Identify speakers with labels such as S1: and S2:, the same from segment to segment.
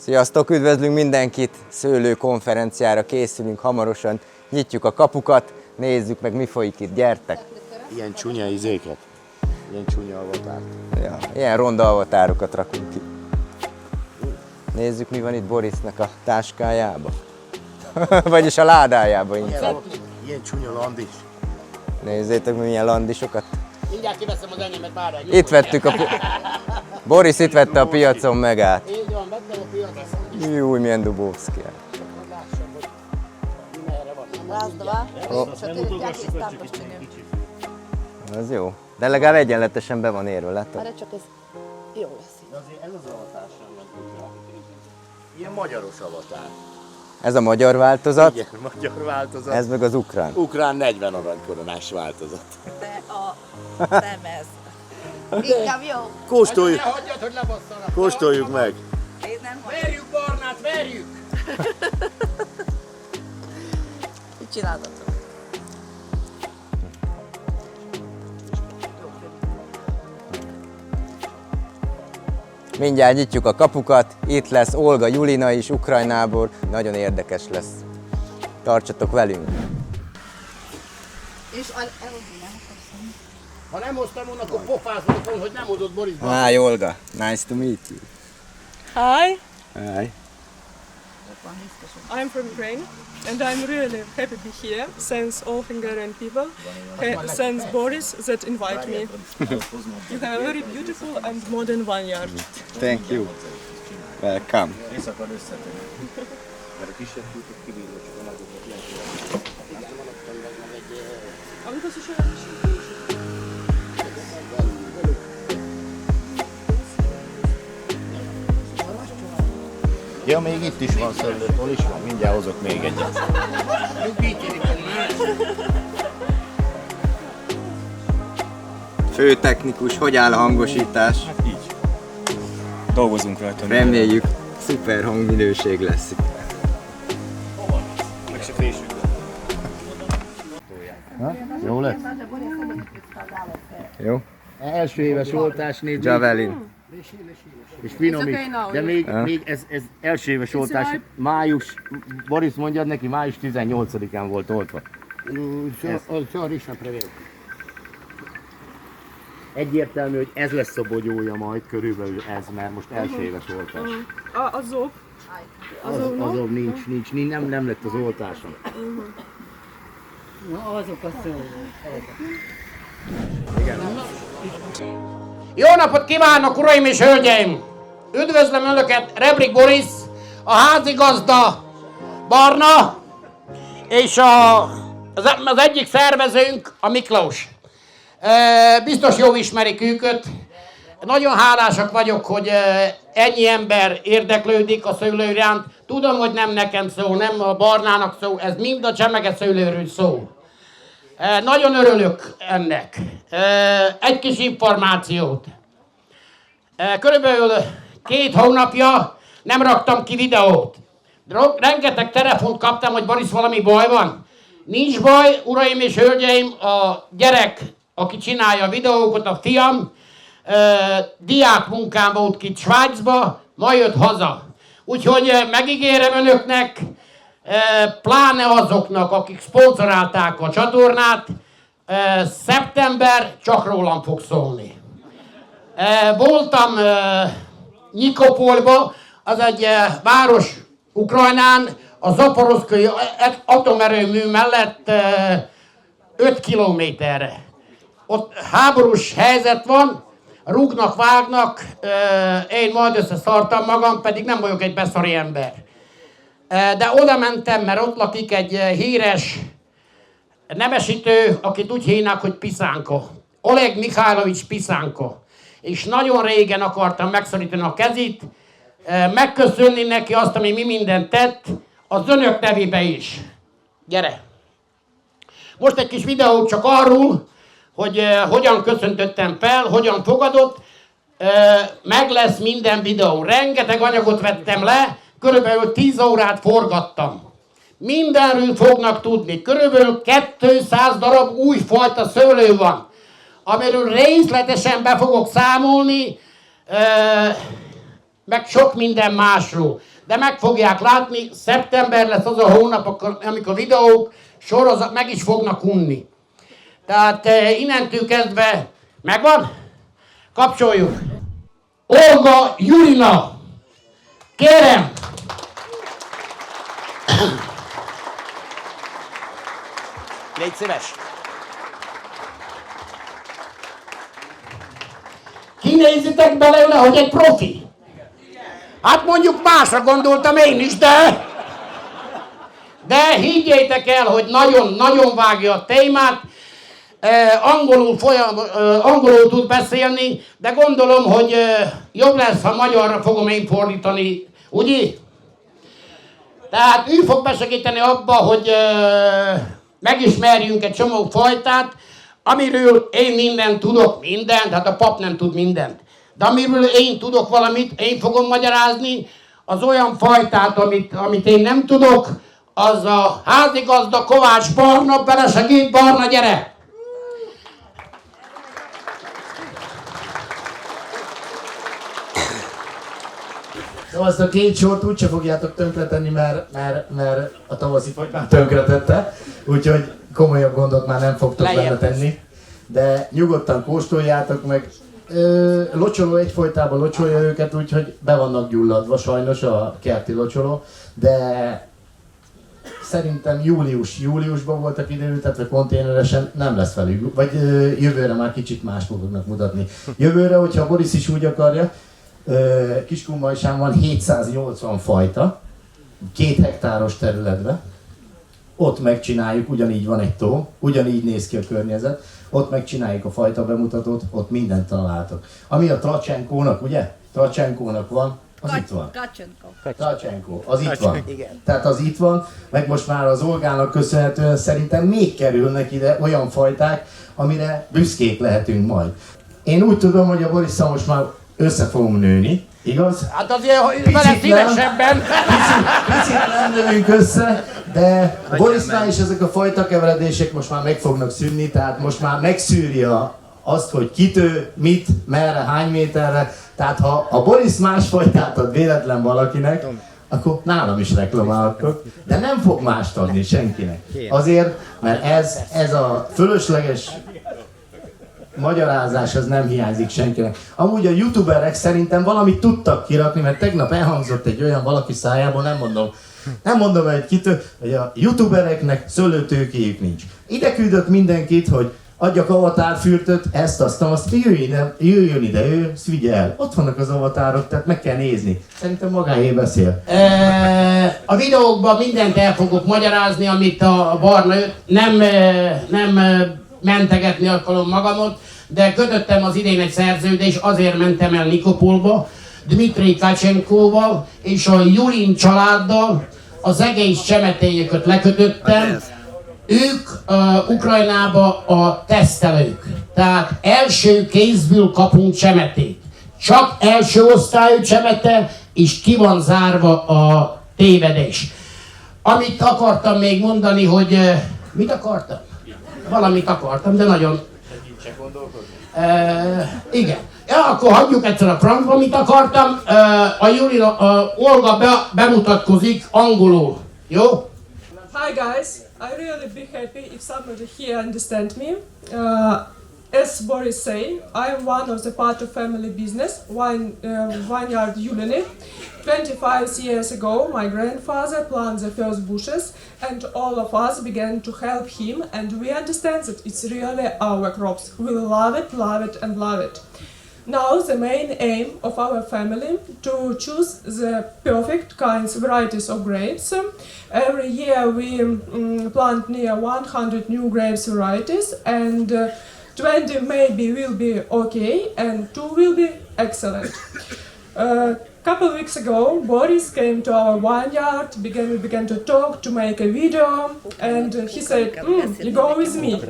S1: Sziasztok, üdvözlünk mindenkit! Szőlőkonferenciára készülünk hamarosan. Nyitjuk a kapukat, nézzük meg, mi folyik itt. Gyertek!
S2: Ilyen csúnya izéket, ilyen csúnya avatárt.
S1: Ja, ilyen ronda avatárokat rakunk ki. Nézzük, mi van itt Borisnak a táskájába. Vagyis a ládájába inkább.
S2: Ilyen csúnya landis.
S1: Nézzétek, milyen landisokat.
S3: Mindjárt kiveszem az enyémet, várjál.
S1: Itt vettük a... Boris itt vette a piacon meg át.
S3: Így van, vettem a piacon.
S1: Júj, milyen Dubovszki.
S3: Lássam, hogy mi merre van.
S4: Раз, два, три, четыре, пять, и там почти.
S1: Az jó. De legalább egyenletesen be van érve, látod?
S4: Várj, csak ez jó lesz.
S2: De azért ez az avatár sem van. Ilyen magyaros avatár.
S1: Ez a magyar változat,
S2: Igen, magyar változat.
S1: ez meg az ukrán.
S2: Ukrán 40 aranykoronás változat.
S4: De nem ez. Inkább jó.
S2: Kóstoljuk,
S3: Ne hagyjad, hogy lebasszanak.
S2: kóstoljuk meg.
S4: Én nem hagyom.
S3: Verjük Barnát, verjük!
S4: Mit csináltatok?
S1: Mindjárt nyitjuk a kapukat, itt lesz Olga Julina is Ukrajnából, nagyon érdekes lesz. Tartsatok velünk!
S4: És
S3: Ha nem hoztam volna, akkor pofázolok, hogy nem hozott Borisba.
S1: Hi Olga, nice to meet you.
S5: Hi,
S1: Hi.
S5: I'm from Ukraine and I'm really happy to be here. Thanks all Hungarian people. Thanks Boris that invite me. You have a very beautiful and modern vineyard.
S1: Thank you. Welcome.
S2: Ja, még itt is van szőlő, hol is van? Mindjárt hozok még egyet.
S1: Főtechnikus, hogy áll a hangosítás?
S6: Így. Dolgozunk rajta.
S1: Reméljük, szuper hangminőség lesz itt.
S2: Meg se fésük. Jó lesz?
S1: Jó?
S2: Első éves oltás, nézd.
S1: Javelin.
S2: És finomít.
S5: It's okay now.
S2: De még ez első éves oltás. Május, Boris mondjad neki, május 18-án volt oltva. Egyértelmű, hogy ez lesz a bogyója majd, körülbelül ez, mert most első éves oltás.
S5: Azov.
S2: Azon nincs, nem lett az oltásom.
S3: Jó napot kívánok, uraim és hölgyeim! Üdvözlöm Önöket, Rebrik Boris, a házigazda Barna, és az egyik szervezőnk, a Miklós. Biztos jó ismerik őket. Nagyon hálásak vagyok, hogy ennyi ember érdeklődik a szőlő iránt. Tudom, hogy nem nekem szól, nem a Barnának szól, ez mind a csemege szőlőről szól. Nagyon örülök ennek. Egy kis információt. Körülbelül 2 hónapja nem raktam ki videót. Rengeteg telefont kaptam, hogy Boris, valami baj van. Nincs baj, uraim és hölgyeim, a gyerek, aki csinálja a videókat, a fiam, diák munkám volt ki Svájcba, ma jött haza. Úgyhogy megígérem önöknek, pláne azoknak, akik szponzorálták a csatornát, szeptember csak rólam fog szólni. Voltam Nyikopolba, az egy város Ukrajnán, a Zaporozhkai atomerőmű mellett 5 kilométerre. Ott háborús helyzet van, rúgnak, vágnak, én majd összeszartam magam, pedig nem vagyok egy beszari ember. De oda mentem, mert ott lakik egy híres nemesítő, akit úgy hívnak, hogy Piszánko. Oleg Mikhailovics Piszánko. És nagyon régen akartam megszorítani a kezét, megköszönni neki azt, ami mi mindent tett, az önök nevébe is. Gyere! Most egy kis videó csak arról, hogy hogyan köszöntöttem fel, hogyan fogadott. Meg lesz minden videó. Rengeteg anyagot vettem le, körülbelül 10 órát forgattam. Mindenről fognak tudni. Körülbelül 200 darab új fajta szőlő van, amiről részletesen be fogok számolni. meg sok minden másról. De meg fogják látni, szeptember lesz az a hónap, amikor videók, sorozat meg is fognak unni. Tehát innentől kezdve megvan? Kapcsoljuk. Olga Julina. Kérem. Légy szíves. Kinézitek belőle, hogy egy profi? Hát mondjuk másra gondoltam én is, de higgyétek el, hogy nagyon vágja a témát, angolul tud beszélni, de gondolom, hogy jobb lesz, ha magyarra fogom én fordítani, ugye? Tehát ő fog besegíteni abba, hogy megismerjünk egy csomó fajtát, amiről én mindent tudok, hát a pap nem tud mindent. De amiről én tudok valamit, én fogom magyarázni, az olyan fajtát, amit én nem tudok, az a házigazda Kovács Barna, belesegít, Barna, gyere!
S7: Szóval azt a két sort úgyse fogjátok tönkretenni, mert a tavaszi fajtát tönkretette, úgyhogy komolyabb gondot már nem fogtok benne tenni. De nyugodtan kóstoljátok meg. Locsoló egyfolytában locsolja őket, úgyhogy be vannak gyulladva sajnos a kerti locsoló, de szerintem júliusban voltak ideültetve konténeresen, nem lesz velük, vagy jövőre már kicsit más fognak mutatni. Jövőre, hogyha Boris is úgy akarja, Kiskunbajsán van 780 fajta, 2 hektáros területben. Ott megcsináljuk, ugyanígy van egy tó, ugyanígy néz ki a környezet, ott megcsináljuk a fajta bemutatót, ott mindent találtok. Ami a Tracsenkónak, ugye? Tracsenkónak van, az itt van. Tracsenko, az itt van. Tehát az itt van, meg most már az Olgának köszönhetően szerintem még kerülnek ide olyan fajták, amire büszkék lehetünk majd. Én úgy tudom, hogy a Borisszal most már össze fogunk nőni, igaz?
S3: Hát azért vele szívesebben.
S7: Picit nem növünk össze, de Borisnál is ezek a fajtakeveredések most már meg fognak szűnni, tehát most már megszűri azt, hogy kitő, mit, merre, hány méterre. Tehát ha a Boris más fajtát ad véletlen valakinek, akkor nálam is reklamálhatok, de nem fog mást adni senkinek. Azért, mert ez a fölösleges magyarázás az nem hiányzik senkinek. Amúgy a youtuberek szerintem valamit tudtak kirakni, mert tegnap elhangzott egy olyan valaki szájából, nem mondom egy kitő, hogy a youtubereknek szőlőtőkéjük nincs. Ide küldött mindenkit, hogy adjak avatárfürtöt, azt jöjjön ide ő, ezt vigye el. Ott vannak az avatárok, tehát meg kell nézni. Szerintem magáé beszél.
S3: A videókban mindent el fogok magyarázni, amit a Barna, nem mentegetni akarom magamot, de kötöttem az idén egy szerződést, azért mentem el Nikopolba, Dmitri Kacsenkóval és a Julin családdal, az egész csemetélyeket lekötöttem. Ők Ukrajnába a tesztelők, tehát első kézből kapunk csemetét. Csak első osztályú csemete, és ki van zárva a tévedés. Amit akartam még mondani, hogy mit akartam? Valamit akartam, de nagyon... Igen. Ja, akkor hagyjuk egyszer a francba, mit akartam. Olga bemutatkozik angolul. Jó?
S5: Hi guys, I really be happy if somebody here understand me. As Boris say, I'm one of the part of family business, Vineyard Julini. 25 years ago, my grandfather planted the first bushes, and all of us began to help him, and we understand that it's really our crops. We love it, and love it. Now the main aim of our family to choose the perfect kinds, varieties of grapes. Every year we plant near 100 new grapes varieties, and 20 maybe will be okay, and 2 will be excellent. Couple of weeks ago, Boris came to our vineyard, we began to talk, to make a video, and he said, you go with me.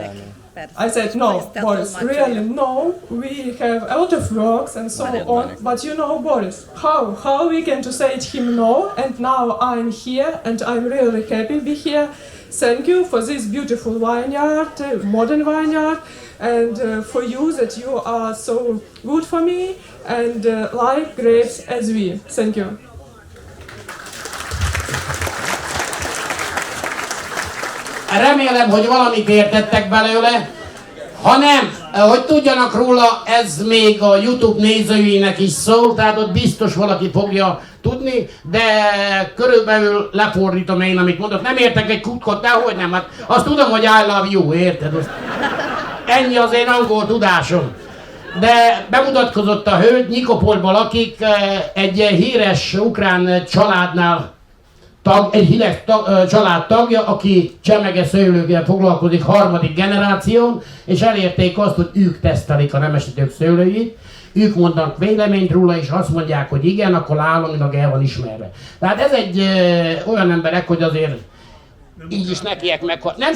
S5: I said, no, Boris, really, no, we have a lot of works and so on, but you know, Boris, how we can to say to him no, and now I'm here, and I'm really happy to be here. Thank you for this beautiful vineyard, modern vineyard, and for you that you are so good for me, and like grapes as we. Thank you.
S3: Remélem, hogy valamit értettek belőle. Ha nem, hogy tudjanak róla, ez még a YouTube nézőinek is szól, tehát ott biztos valaki fogja tudni, de körülbelül lefordítom én, amit mondok. Nem értek egy kutkot, dehogy nem, hát azt tudom, hogy I love you, érted? Azt ennyi az én angol tudásom. De bemutatkozott a hölgy, Nikopolban lakik, egy híres ukrán családnál egy híres család tagja, aki csemege szőlőkkel foglalkozik harmadik generáción, és elérték azt, hogy ők tesztelik a nemesítők szőlőit, ők mondanak véleményt róla, és azt mondják, hogy igen, akkor államilag el van ismerve. Tehát ez egy olyan emberek, hogy azért így is nekiek meg. Nem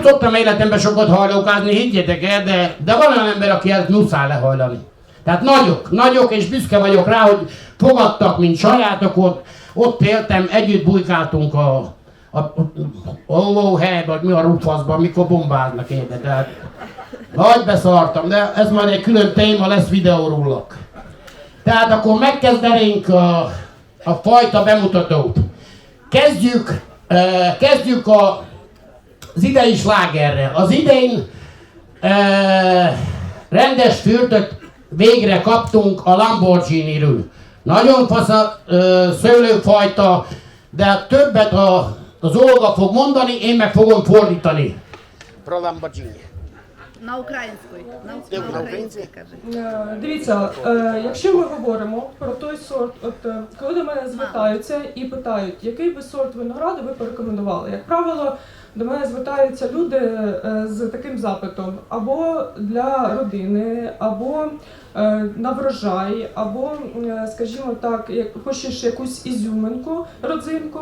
S3: szoktam életemben sokat hajlókázni, higgyétek el, de van olyan ember, aki ezt muszáj lehajlani. Tehát nagyok, és büszke vagyok rá, hogy fogadtak, mint sajátokat. Ott éltem, együtt bujkáltunk a helyben, vagy mi a rúfaszban, mikor bombáznak érde. Tehát nagy beszartam, de ez majd egy külön téma, lesz videó rólak. Tehát akkor megkezdenénk a fajta bemutatót. Kezdjük az idei slágerrel. Az idén rendes fürdőt végre kaptunk a Lamborghini-ről. Nagyon fasz a szőlőfajta, de többet az Olga fog mondani, én meg fogom fordítani. Про Lamborghini.
S4: На українською. На українською кажи.
S5: Дивіться, якщо ми говоримо про той сорт, коли до мене звертаються і питають, який би сорт винограду ви порекомендували, як правило, до мене звертаються люди з таким запитом або для родини, або на врожай, або, скажімо так, хочеш якусь ізюминку, родзинку.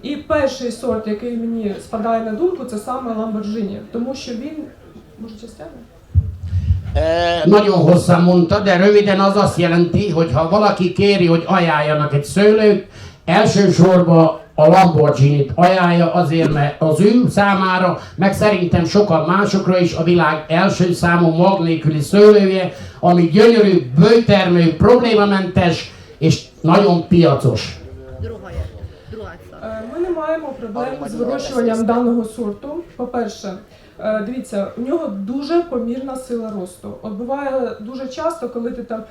S5: І перший сорт, який мені спадає на думку, це саме Lamborghini, тому що він, може частями?
S3: Nagyon hosszan mondta, de röviden az azt jelenti, hogy ha valaki kéri, hogy ajánljanak egy szőlőt, elsősorban a Lamborghini-t ajánlja azért, mert az ő számára, meg szerintem sokan másokra is a világ első számú mag nélküli szőlője, ami gyönyörű, bőtermő, problémamentes és nagyon piacos.
S5: Ми не маємо проблем з вирощуванням даного сорту. По-перше, дивіться, у нього дуже помірна сила росту. От буває дуже часто, коли ти там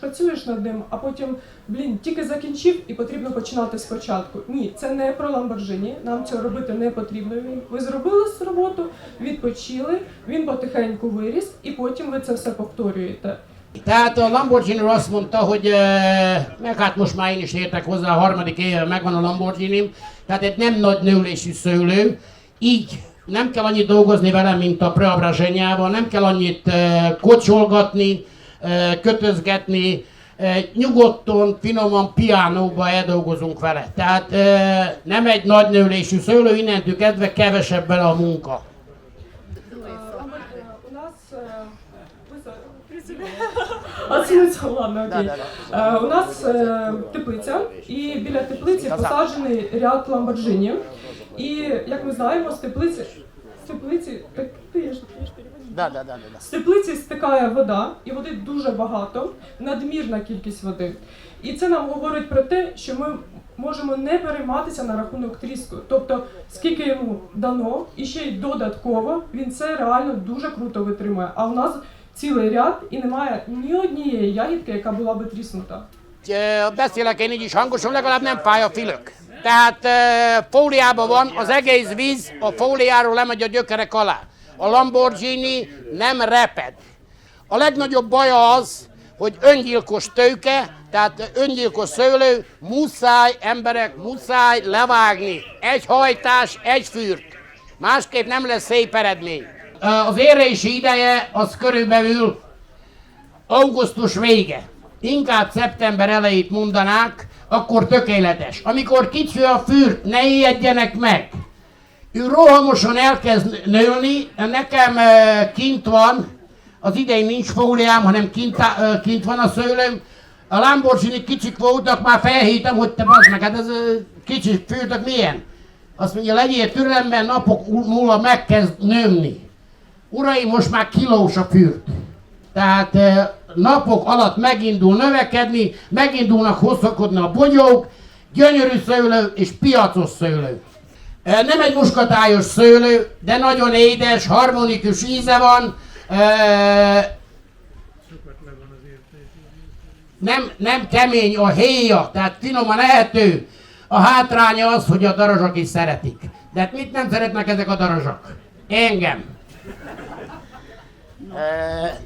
S5: працюєш над ним, а потім, тільки закінчив і потрібно починати спочатку. Ні, це не про Lamborghini, нам цього робити не потрібно. Ви зробили роботу, відпочили, він потихеньку виріс, і потім ви це все повторюєте.
S3: Tehát a Lamborghini azt mondta, hogy meg hát most már én is értek hozzá, a harmadik éve megvan a Lamborghini, tehát egy nem nagy nőlésű szőlő, így nem kell annyit dolgozni vele, mint a Preobraženjával, nem kell annyit kocsolgatni, kötözgetni, nyugodtan, finoman, piánóba eldolgozunk vele. Tehát nem egy nagy nőlésű szőlő, innentől kezdve kevesebb vele a munka.
S5: У нас теплиця, і біля теплиці посаджений ряд Lamborghini. І, як ми знаємо, з теплиці стикає вода, і води дуже багато, надмірна кількість води. І це нам говорить про те, що ми можемо не перейматися на рахунок тріску. Тобто, скільки йому дано, і ще й додатково, він це реально дуже круто витримує. А у нас цілий ряд, і немає ні однієї ягідки, яка була би тріснута.
S3: Beszélek én így is hangosan, legalább nem fáj a fülök. Tehát fóliában van, az egész víz a fóliáról lemegy a gyökerek alá. A Lamborghini nem reped. A legnagyobb baja az, hogy öngyilkos tőke, tehát öngyilkos szőlő, muszáj emberek, muszáj levágni. Egy hajtás, egy fürt. Másképp nem lesz szép eredmény. Az érési ideje az körülbelül augusztus vége. Inkább szeptember elejét mondanák, akkor tökéletes. Amikor kicsi a fürt, ne ijedjenek meg. Ő rohamosan elkezd nőni, nekem kint van, az idején nincs fóliám, hanem kint van a szőlőm. A Lamborghini kicsik voltak, már felhívtam, hogy te bazd meg, hát ez kicsi fürtök milyen? Azt mondja, legyél türelemben, napok múlva megkezd nőni. Uraim, most már kilós a fürt. Tehát napok alatt megindul növekedni, megindulnak hosszakodni a bogyók, gyönyörű szőlő és piacos szőlő. Nem egy muskatályos szőlő, de nagyon édes, harmonikus íze van. Nem kemény a héja, tehát finoman ehető. A hátránya az, hogy a darazsak is szeretik. De hát mit nem szeretnek ezek a darazsak? Engem.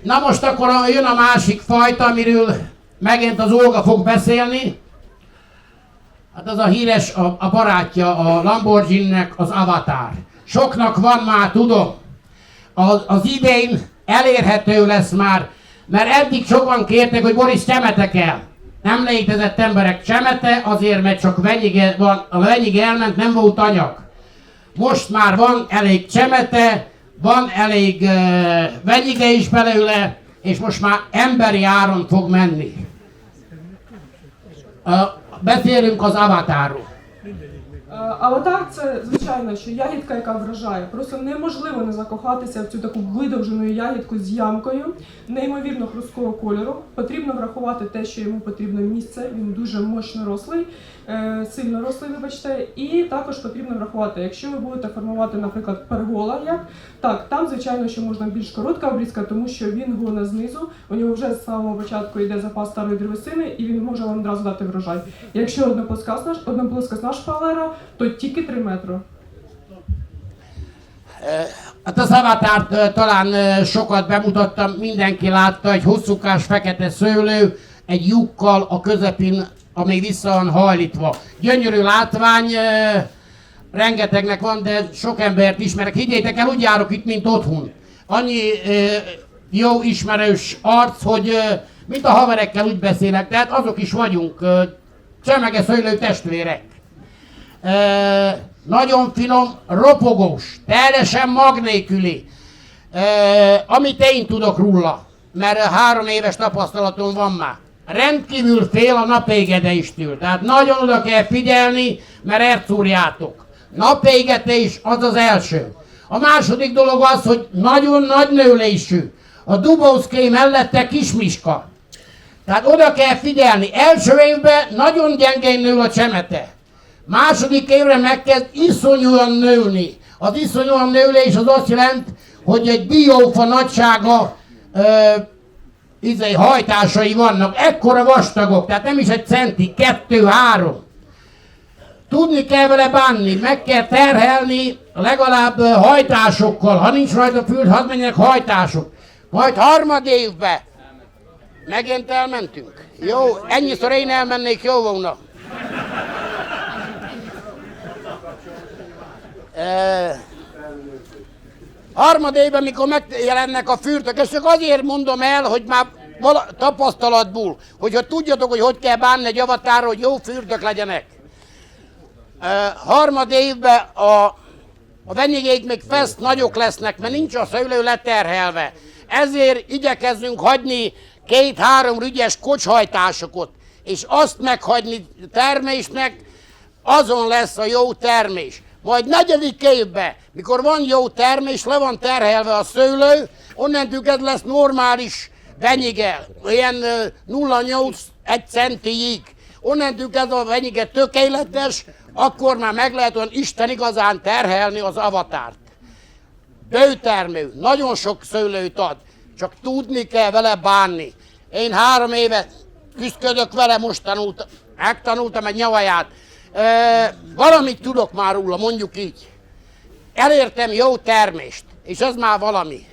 S3: Na most akkor jön a másik fajta, amiről megint az Olga fog beszélni. Hát az a híres, a barátja a Lamborghini-nek, az Avatar. Soknak van már, tudom. Az idén elérhető lesz már, mert eddig sokan kértek, hogy Boris, csemetek el. Nem létezett emberek csemete, azért mert csak venyige van, a venyige elment, nem volt anyag. Most már van elég csemete, van elég venyige is belőle, és most már emberi áron fog menni. Beszélünk az Avatarról.
S5: Аватар це, звичайно, що ягідка, яка вражає. Просто неможливо не закохатися в цю таку видовжену ягідку з ямкою, неймовірно хрусткого кольору. Потрібно врахувати те, що йому потрібно місце, він дуже мощно рослий, сильно рослий, вибачте. І також потрібно врахувати, якщо ви будете формувати, наприклад, пергола, так, там, звичайно, що можна більш коротка обрізка, тому що він гоне знизу, у нього вже з самого початку йде запас старої древесини, і він може вам одразу дати врожай. Якщо одноплоскосна шпалера, то тільки 3 метри.
S3: Hát az Avatárt talán sokat bemutattam, mindenki látta, egy hosszúkás fekete szőlő, egy lyukkal a közepén, ami vissza van hajlítva. Gyönyörű látvány, rengetegnek van, de sok embert ismerek. Higgyétek el, úgy járok itt, mint otthon. Annyi jó ismerős arc, hogy mint a haverekkel úgy beszélek, tehát azok is vagyunk, csemege szőlő testvérek. Nagyon finom, ropogós, teljesen mag nélküli. Amit én tudok róla, mert 3 éves tapasztalatom van már. Rendkívül fél a napégedeistől, tehát nagyon oda kell figyelni, mert elszúrjátok. Napégetés az az első. A második dolog az, hogy nagyon nagy nőlésű. A dubószké mellette kismiska. Tehát oda kell figyelni. Első évben nagyon gyengén nő a csemete. Második évre megkezd iszonyúan nőni. Az iszonyúan nőlés az azt jelent, hogy egy diófa nagysága hajtásai vannak. Ekkora vastagok, tehát nem is egy centi, 2-3. Tudni kell vele bánni, meg kell terhelni legalább hajtásokkal. Ha nincs rajta fürd, hadd menjenek hajtások. Majd 3. évben megint elmentünk. Jó, ennyiszor én elmennék, jó volna. Harmadében, mikor megjelennek a fürtök, és csak azért mondom el, hogy már tapasztalatból, hogyha tudjatok, hogy kell bánni egy avatárra, hogy jó fürtök legyenek. Harmadévben a venyigék még fest nagyok lesznek, mert nincs a szőlő leterhelve. Ezért igyekezzünk hagyni 2-3 rügyes kocshajtásokat, és azt meghagyni termésnek, azon lesz a jó termés. Majd 4. évben, mikor van jó termés, le van terhelve a szőlő, onnantól kezdve lesz normális venyige, ilyen 0,8-1 centiig. Onnantól kezdve a venyige tökéletes, akkor már meg lehet olyan Isten igazán terhelni az avatárt. Bőtermő, nagyon sok szőlőt ad, csak tudni kell vele bánni. Én 3 évet küzdködök vele, most megtanultam egy nyavaját. Valamit tudok már róla, mondjuk így. Elértem jó termést, és ez már valami.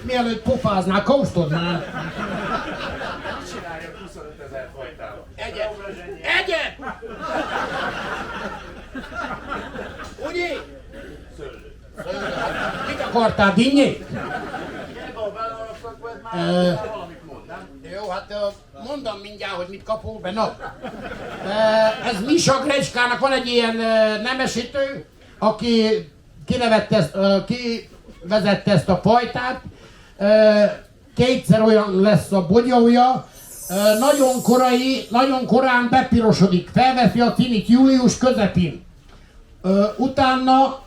S3: Mielőtt pofáznál, kóstod már.
S2: Csinálja 25 000 fajtával.
S3: Egyet! Ugye? Szőlő. Mit akartál, dinnyét? Jó, hát mondom mindjárt, hogy mit kapok be. No. Ez Misa Grecskának van egy ilyen nemesítő, aki kivezette ezt a fajtát. 2-szer olyan lesz a bogyója. Nagyon korai, nagyon korán bepirosodik. Felveszi a színit július közepén. Utána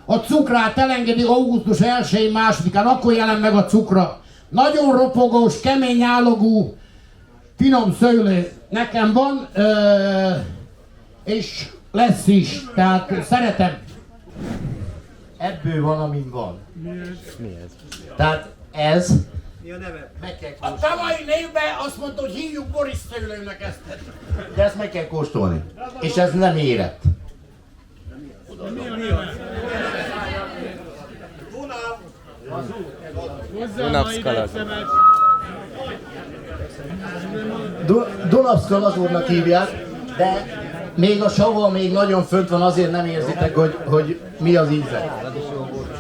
S3: a cukrát elengedi augusztus 1-2-án, akkor jelen meg a cukra. nagyon ropogós, kemény állagú, finom szőlő nekem van, és lesz is, tehát szeretem.
S7: Ebből van, amin van. Mi ez? Tehát ez... Meg kell
S3: A tavalyi névben azt mondta, hogy hívjuk Boris szőlőnek ezt.
S7: De ezt meg kell kóstolni. És ez nem érett. Dunapszkalazúrnak hívják, de még a sava még nagyon fönt van, azért nem érzitek, hogy mi az íze.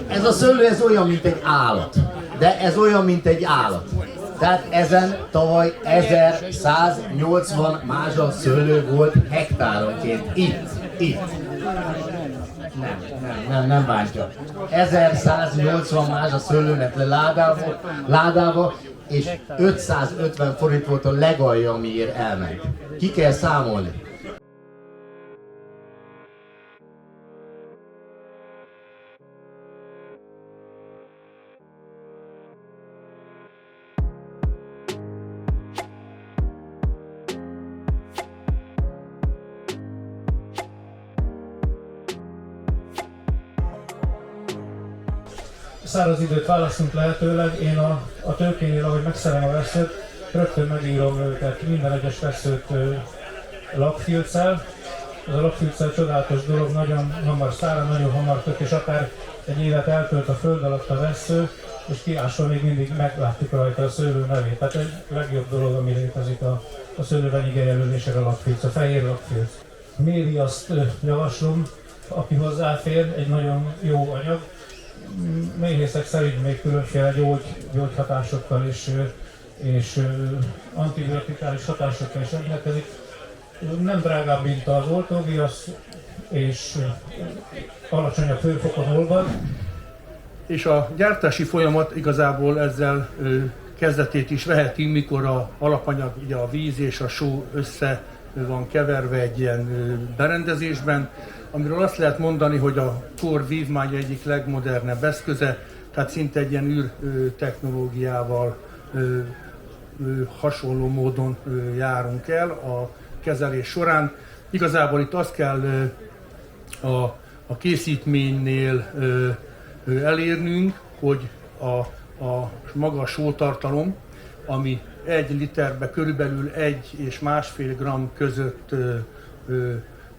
S7: Ez a szőlő, ez olyan, mint egy állat. De ez olyan, mint egy állat. Tehát ezen tavaly 1180 mázsa szőlő volt hektáronként. Itt. Nem bántja. 1180 mázsa szőlő lett le ládába, és 550 forint volt a legalja, amiért elment. Ki kell számolni.
S8: Száraz időt választunk lehetőleg, én a tőkénél, ahogy megszerem a veszőt, rögtön megírom őket, minden egyes veszőt lakfilccel. Ez a lakfilccel csodálatos dolog, nagyon hamar szárad, nagyon hamar tök, és akár egy évet eltölt a föld alatt a vesző, és kiásva még mindig meglátjuk rajta a szőlő nevét. Tehát egy legjobb dolog, ami létezik a szőlővenyige jelölésre a lakfilc, a fehér lakfilc. Méri azt javaslom, aki hozzáfér, egy nagyon jó anyag. Méhészek szerint még különféle gyógyhatásokkal és antibiotikális hatásokkal is rendelkezik. Nem drágább, mint az oltóviasz, és alacsonyabb hőfokon olvad.
S9: És a gyártási folyamat igazából ezzel kezdetét is veheti, mikor a alapanyag, ugye a víz és a só össze van keverve egy ilyen berendezésben, amiről azt lehet mondani, hogy a kor vívmánya egyik legmodernebb eszköze, tehát szinte egy ilyen űrtechnológiával hasonló módon járunk el a kezelés során. Igazából itt azt kell a készítménynél elérnünk, hogy a maga a sótartalom, ami 1 literbe körülbelül 1 és 1,5 gram között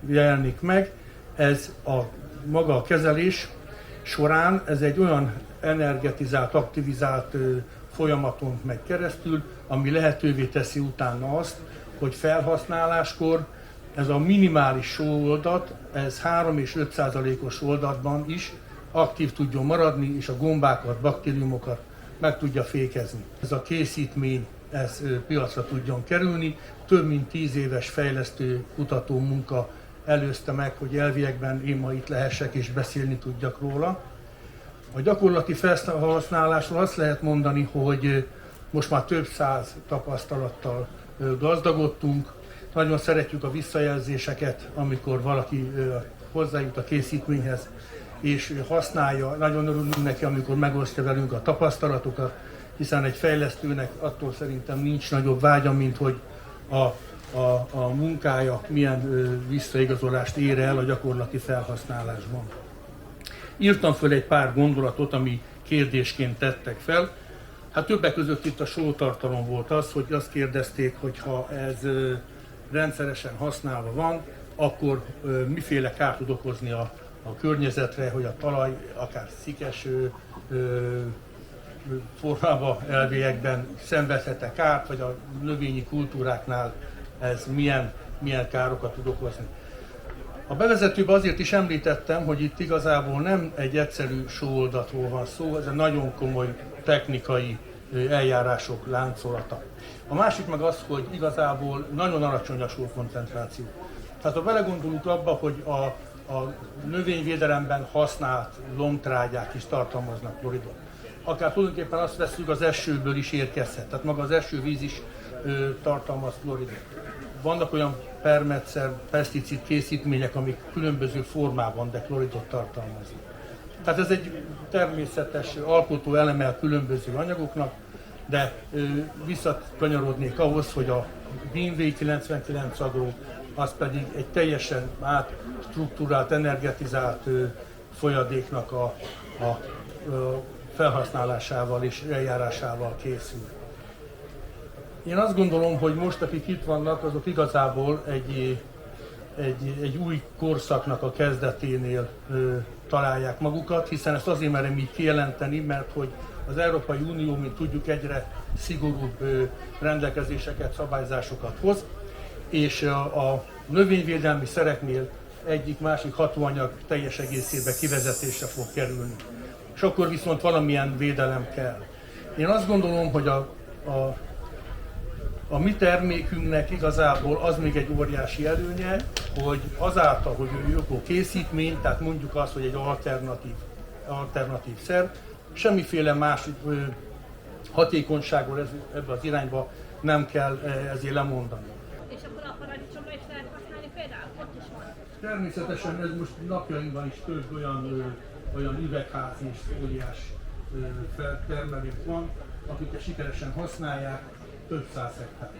S9: jelenik meg. Ez maga a kezelés során ez egy olyan energetizált, aktivizált folyamaton megy keresztül, ami lehetővé teszi utána azt, hogy felhasználáskor ez a minimális sóoldat, ez 3 és 5%-os oldatban is aktív tudjon maradni, és a gombákat, baktériumokat meg tudja fékezni. Ez a készítmény ez piacra tudjon kerülni. Több mint 10 éves fejlesztő kutató munka előzte meg, hogy elviekben én ma itt lehessek és beszélni tudjak róla. A gyakorlati felhasználásról azt lehet mondani, hogy most már több száz tapasztalattal gazdagodtunk. Nagyon szeretjük a visszajelzéseket, amikor valaki hozzájut a készítményhez és használja. Nagyon örülünk neki, amikor megosztja velünk a tapasztalatokat, hiszen egy fejlesztőnek attól szerintem nincs nagyobb vágya, mint hogy a munkája milyen visszaigazolást ér el a gyakorlati felhasználásban. Írtam föl egy pár gondolatot, ami kérdésként tettek fel. Hát többek között itt a sótartalom volt az, hogy azt kérdezték, hogy ha ez rendszeresen használva van, akkor miféle kárt tud okozni a környezetre, hogy a talaj akár szikes formában elviekben szenvedhet-e kárt, vagy a növényi kultúráknál ez milyen károkat tud okozni. A bevezetőben azért is említettem, hogy itt igazából nem egy egyszerű sóoldatról van szó, ez egy nagyon komoly technikai eljárások láncolata. A másik meg az, hogy igazából nagyon alacsony a sókoncentráció. Tehát ha belegondolunk abba, hogy a növényvédelemben használt lombtrágyák is tartalmaznak kloridot. Akár tulajdonképpen azt veszük, az esőből is érkezhet, tehát maga az esővíz is tartalmaz kloridot. Vannak olyan permetszer, peszticid készítmények, amik különböző formában, de kloridot tartalmaznak. Tehát ez egy természetes alkotó eleme a különböző anyagoknak, De visszakanyarodnék ahhoz, hogy a BMW 99 Agro az pedig egy teljesen átstruktúrált, energetizált folyadéknak a felhasználásával és eljárásával készül. Én azt gondolom, hogy most, akik itt vannak, azok igazából egy új korszaknak a kezdeténél találják magukat, hiszen ezt azért merem így kijelenteni, mert hogy az Európai Unió, mint tudjuk, egyre szigorúbb rendelkezéseket, szabályzásokat hoz, és a növényvédelmi szereknél egyik-másik hatóanyag teljes egészében kivezetésre fog kerülni. És akkor viszont valamilyen védelem kell. Én azt gondolom, hogy a mi termékünknek igazából az még egy óriási előnye, hogy azáltal, hogy ő ökokészítmény, tehát mondjuk azt, hogy egy alternatív szer, semmiféle más hatékonyságról ebbe az irányba nem kell ezért lemondani.
S10: És akkor a paradicsomra is lehet használni például? Ott is van.
S9: Természetesen ez most napjainkban is több olyan üvegház és fóliás termelők van, akik sikeresen használják, több száz hektár.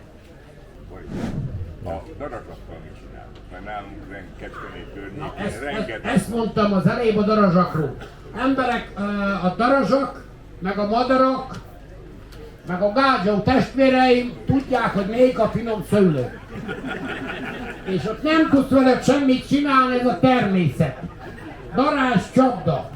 S11: A darazsakkal mit csinálunk? Mert nálunk Kecskemét környékén rengeteg...
S3: Ezt mondtam az előbb a darazsakról. Emberek, a darazsak, meg a madarak, meg a gágyó testvéreim tudják, hogy melyik a finom szőlő. És ott nem tudsz veled semmit csinálni, ez a természet. Darázs csapda.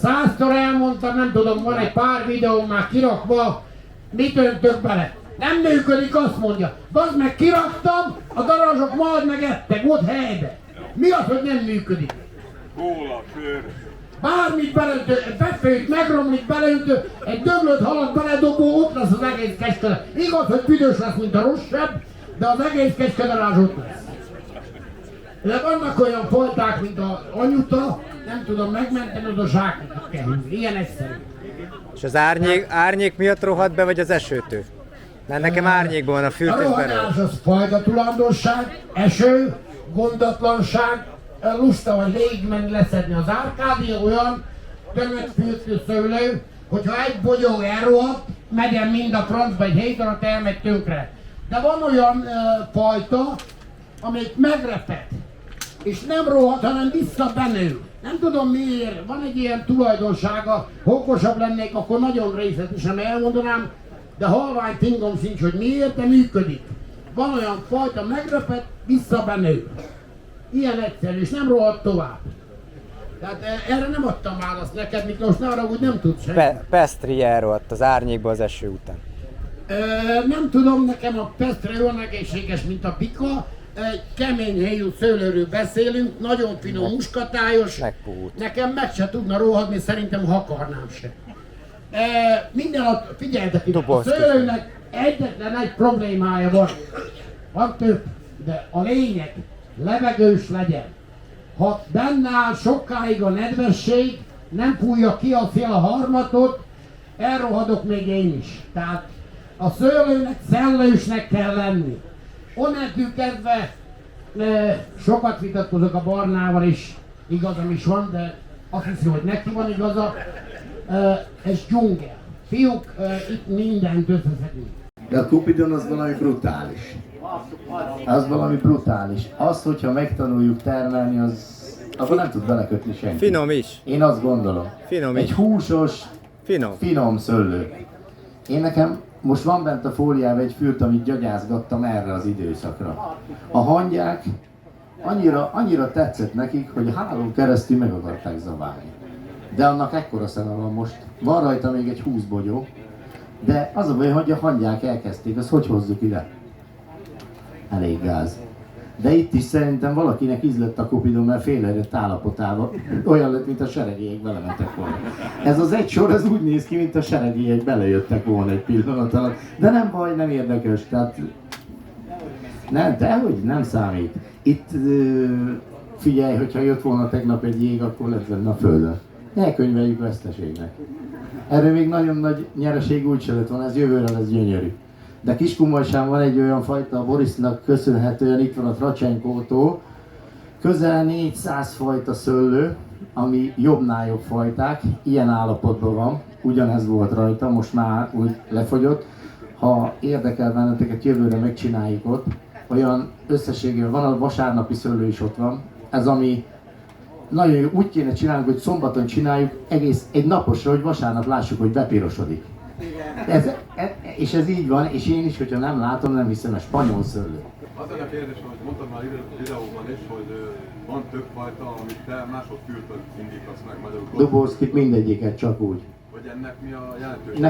S3: 100-szor elmondtam, nem tudom, van egy pár videóm már kirakva, mit öntök bele. Nem működik, azt mondja. Bazd meg, kiraktam, a darazsok majd megettek, ott helybe. Mi az, hogy nem működik?
S11: Kóla, sör...
S3: Bármit beleöntő, befőjt, megromlik, beleöntő, egy döglött halat beledobó, ott lesz az egész Kecskemét. Igaz, hogy büdös lesz, mint a rosszabb, de az egész Kecskedarázs ott lesz. De vannak olyan fajták, mint az anyuta, nem tudom megmenteni, oda zsákokat kell hívni. Ilyen egyszerű.
S1: És az árnyék miatt rohadt be, vagy az esőtől? Mert nekem árnyékban van a fürtös belőle.
S3: A rohanás az fajta tulajdonság, eső, gondatlanság, lusta vagy végigmenni leszedni az árkádia, olyan tömött fürtő szőlő, hogyha egy bogyó elrohadt, megyen mind a francba, egy hét alatt elmegy tönkre. De van olyan fajta, amelyik megreped, és nem rohadt, hanem visszabenő. Nem tudom miért, van egy ilyen tulajdonsága, ha okosabb lennék, akkor nagyon részletesen elmondanám, de halvány fingom sincs, hogy miért, de működik. Van olyan fajta, megreped, visszabenő. Ilyen egyszerű, és nem rohadt tovább. Tehát erre nem adtam választ neked, Miklós, ne arra, hogy nem tudsz semmit.
S1: Pesztri elrohadt az árnyékba az eső után.
S3: Nem tudom, nekem a Pestre olyan egészséges, mint a pika. Egy kemény helyű szőlőről beszélünk, nagyon finom, muskatályos. Nekem meg se tudna rohadni, szerintem ha akarnám se. Figyeljetek itt, a szőlőnek egyetlen egy problémája van. Van több, de a lényeg, levegős legyen. Ha benne áll sokáig a nedvesség, nem fújja ki a szél a harmatot, elrohadok még én is. Tehát a szőlőnek szellősnek kell lenni. Onnantól kezdve sokat vitatkozok a Barnával is, igazam is van, de azt hiszem, hogy neki van igaza. Ez dzsungel. Fiúk, itt mindent összeszedünk.
S7: De a Cupidon az valami brutális. Az valami brutális. Az, hogyha megtanuljuk termelni, az akkor nem tud belekötni senki.
S1: Finom is.
S7: Én azt gondolom.
S1: Finom
S7: egy
S1: is.
S7: húsos,
S1: finom
S7: szőlő. Én nekem most van bent a fóliában egy fürt, amit gyagyázgattam erre az időszakra. A hangyák annyira tetszett nekik, hogy a hálón keresztül meg akarták zabálni. De annak ekkora szeme van most. Van rajta még egy 20 bogyó, de az a baj, hogy a hangyák elkezdték, azt hogy hozzuk ide? Elég gáz. De itt is szerintem valakinek ízlett a Cupidon, mert félreérett állapotában. Olyan lett, mint a seregélyek belementek volna. Ez az egy sor, ez úgy néz ki, mint a seregélyek belejöttek volna egy pillanat alatt. De nem baj, nem érdekes, tehát... Nem, dehogy nem számít. Itt figyelj, hogyha jött volna tegnap egy jég, akkor lett lenne a földön. Elkönyveljük veszteségnek. Erről még nagyon nagy nyereség úgyse lett volna, ez jövőre lesz gyönyörű. De Kiskunmajsán van egy olyan fajta, a Borisnak köszönhetően itt van a Tracsenkótól, közel 400 fajta szőlő, ami jobbnál jobb fajták, ilyen állapotban van, ugyanez volt rajta, most már úgy lefogyott. Ha érdekel benneteket, jövőre megcsináljuk ott. Olyan összességében van, a vasárnapi szőlő is ott van. Ez ami nagyon jó, úgy kéne csinálnunk, hogy szombaton csináljuk egész egy naposra, hogy vasárnap lássuk, hogy bepirosodik. És ez így van, és én is, hogyha nem látom, nem hiszem, a spanyol szőlő.
S12: Az a kérdés, hogy mondtam már videóban is, hogy van több fajta, amit te másodkültön indítasz meg magyarul.
S7: Dobózkit mindegyiket csak úgy.
S12: Hogy ennek mi a jelentőség?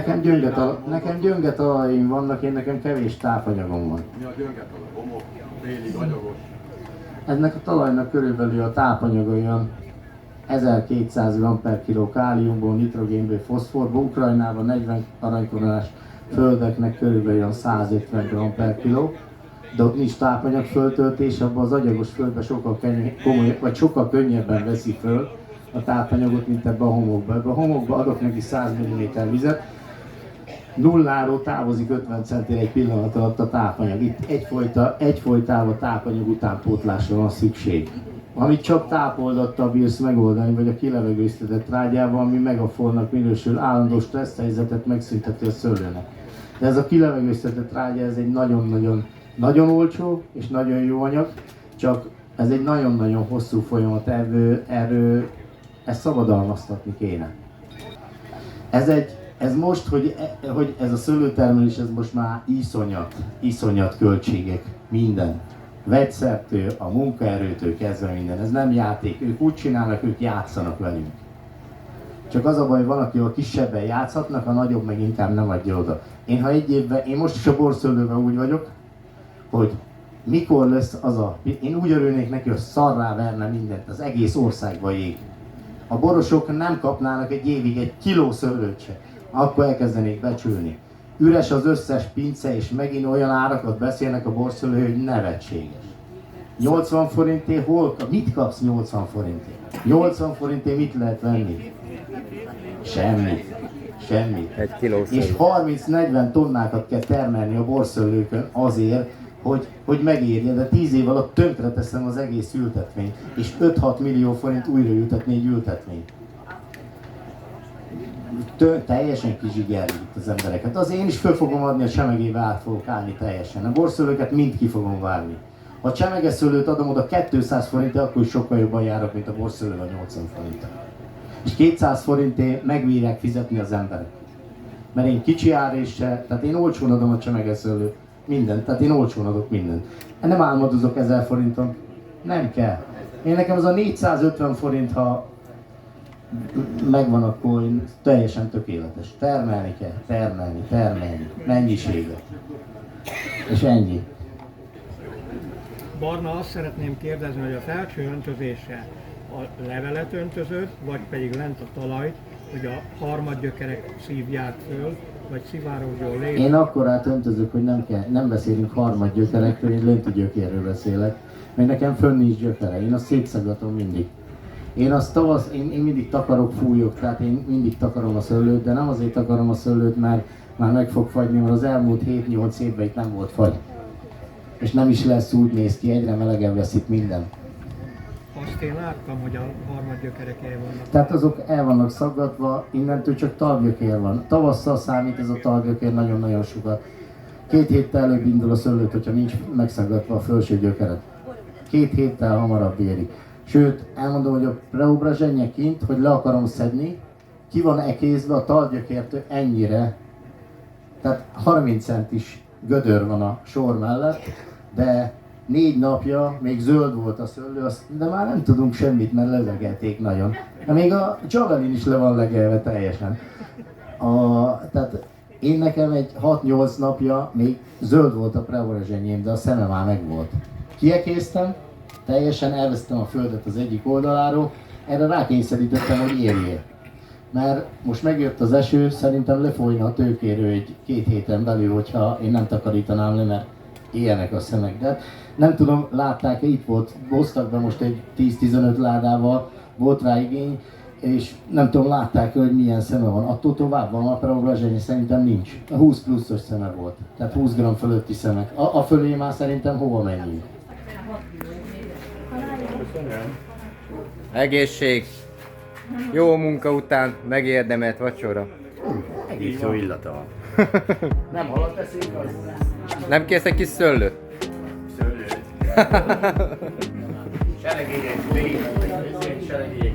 S7: Nekem gyönge talajaim vannak, nekem kevés tápanyagom van.
S12: Mi a gyönge talaj? Homok, félig, agyagos?
S7: Ennek a talajnak körülbelül a tápanyaga olyan 1200 g per kiló káliumból, nitrogénből, foszforból, Ukrajnában 40 aranykoronás földeknek körülbelül olyan 150 g per kiló, de ott nincs tápanyag föltöltés, abban az agyagos földben sokkal könnyebben veszi föl a tápanyagot, mint ebbe a homokba. Ebbe a homokba adok neki 100 mm vizet, nulláról távozik 50 centire egy pillanat alatt a tápanyag. Itt egyfolytában tápanyag utánpótlásra van szükség. Amit csak tápoldattal bírsz megoldani, vagy a kilevegőztetett trágyával, ami megafornak minősül, állandó stresszhelyzetet megszünteti a szőlőnek. De ez a kilevegőztetett trágya, ez egy nagyon olcsó és nagyon jó anyag, csak ez egy nagyon-nagyon hosszú folyamat, erről ezt szabadalmaztatni kéne. Ez most, hogy ez a szőlőtermelés, ez most már iszonyat költségek, minden. Vegyszertől, a munkaerőtől kezdve minden, ez nem játék, ők úgy csinálnak, ők játszanak velünk. Csak az a baj, van, aki a kisebben játszhatnak, a nagyobb meg inkább nem adja oda. Én most is a borszőlőben úgy vagyok, hogy mikor lesz az én úgy örülnék neki, hogy szarrá verne mindent, az egész országba ég. A borosok nem kapnának egy évig egy kiló szőlőt se, akkor elkezdenék becsülni. Üres az összes pince, és megint olyan árakat beszélnek a borszőlő, hogy nevetséges. 80 forintért mit kapsz 80 forintért? 80 forintért mit lehet venni? Semmit.
S1: Egy kiló szőlő.
S7: És 30-40 tonnákat kell termelni a borszőlőkön azért, hogy megérje, de 10 év alatt tönkre teszem az egész ültetményt, és 5-6 millió forint újra ültetni egy ültetményt. Teljesen kizsigerlik itt az embereket. Az én is föl fogom adni, a csemegébe át fogok állni teljesen. A borszőlőket mind ki fogom várni. Ha a csemegeszőlőt adom oda 200 forintért, akkor is sokkal jobban járok, mint a borszőlő a 80 forintért. És 200 forintért megbírják fizetni az emberek. Mert én kicsi áréssel, tehát én olcsón adom a csemegeszőlőt, mindent, tehát én olcsón adok mindent. Nem álmodozok 1000 forinton, nem kell. Én nekem az a 450 forint, ha megvan, akkor teljesen tökéletes. Termelni kell, termelni, mennyiséget. És ennyi.
S8: Barna, azt szeretném kérdezni, hogy a felső öntözése a levelet öntözött, vagy pedig lent a talajt, hogy a harmadgyökerek szívják föl, vagy szivárogjon lé.
S7: Én akkorát öntözök, hogy nem beszélünk harmadgyökerekről, én lenti gyökérről beszélek. Mert nekem fönn nincs gyökere, én azt szétszaggatom mindig. Én mindig takarok, fújok, tehát én mindig takarom a szőlőt, de nem azért takarom a szőlőt, mert már meg fog fagyni, mert az elmúlt 7-8 évben itt nem volt fagy. És nem is lesz, úgy néz ki, egyre melegebb lesz itt minden.
S8: Azt én láttam, hogy a harmadgyökerek el vannak.
S7: Tehát azok el vannak szaggatva, innentől csak talgyökér van. Tavasszal számít ez a talgyökér nagyon-nagyon sokat. 2 héttel előbb indul a szőlőt, hogyha nincs megszaggatva a felső gyökeret. 2 héttel hamarabb érik. Sőt, elmondom, hogy a preobrazsenye kint, hogy le akarom szedni, ki van ekézve a talgyökértől ennyire. Tehát 30 centis gödör van a sor mellett, de 4 napja még zöld volt a szőlő, de már nem tudunk semmit, mert lelegelték nagyon. De még a Javelin is le van legelve teljesen. Tehát én nekem egy 6-8 napja még zöld volt a preobrazsenyém, de a szeme már megvolt. Kiekéztem, teljesen elvesztem a földet az egyik oldaláról, erre rákényszerítettem, hogy érjél. Mert most megjött az eső, szerintem lefolyna a tőkérő egy 2 héten belül, hogyha én nem takarítanám le, mert ilyenek a szemek. De nem tudom, látták-e, itt volt, hoztak be most egy 10-15 ládával, volt rá igény, és nem tudom, látták-e, hogy milyen szeme van. Attól tovább van a preobrazsenye, szerintem nincs. A 20 pluszos szeme volt, tehát 20 g fölötti szemek. A fölé már szerintem hova menjünk.
S1: Egészség, jó munka után megérdemelt vacsora.
S2: Így jó illata van. Nem halat eszünk, az
S1: Nem kérsz egy kis szőlőt?
S2: szőlőt. Seregélyek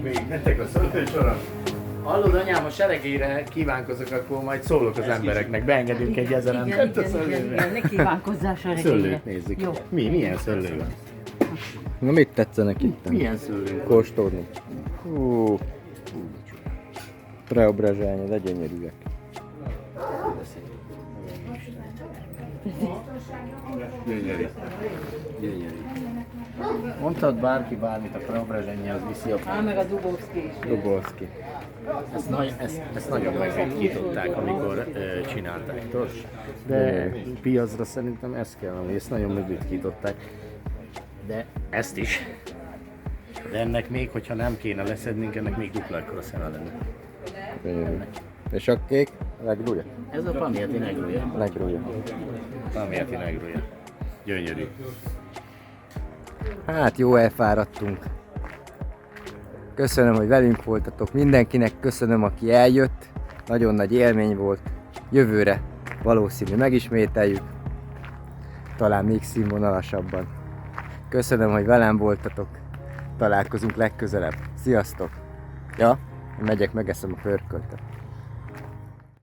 S2: végigmentek a szőlősoron. Hallod anyám, a seregélyre kívánkozok, akkor majd szólok az embereknek, beengedünk egy 1000 embert a szőlőre.
S13: Ne kívánkozzál seregélyre.
S2: Szőlőt nézzük.
S13: Jó.
S2: Milyen szőlő van?
S1: Na mit tetszenek itt?
S2: Milyen szőlő?
S1: Kóstolni. Hú. Preobrazsány, de gyönyörűek.
S2: Gyönyörű. Gyönyörű. Mondtad bárki bármit, a Preobrazsányi az viszi a...
S13: Meg a Dubovszki is.
S1: Dubovszki.
S2: Ezt nagyon megritkították, amikor csinálták, tudod? De piacra szerintem ezt kell, hogy ezt nagyon megritkították. De ezt is. De ennek még, hogyha nem kéne leszednünk, ennek még dupla ekkora szeme lenne.
S1: Gyönyörű. És a kék? A legrúja?
S2: Ez a Pamieti negrúja.
S1: Legrúja.
S2: Pamieti negrúja. Gyönyörű.
S1: Hát jó, elfáradtunk. Köszönöm, hogy velünk voltatok. Mindenkinek köszönöm, aki eljött. Nagyon nagy élmény volt. Jövőre valószínű megismételjük. Talán még színvonalasabban. Köszönöm, hogy velem voltatok. Találkozunk legközelebb. Sziasztok! Ja, megyek, megeszem a pörköltet.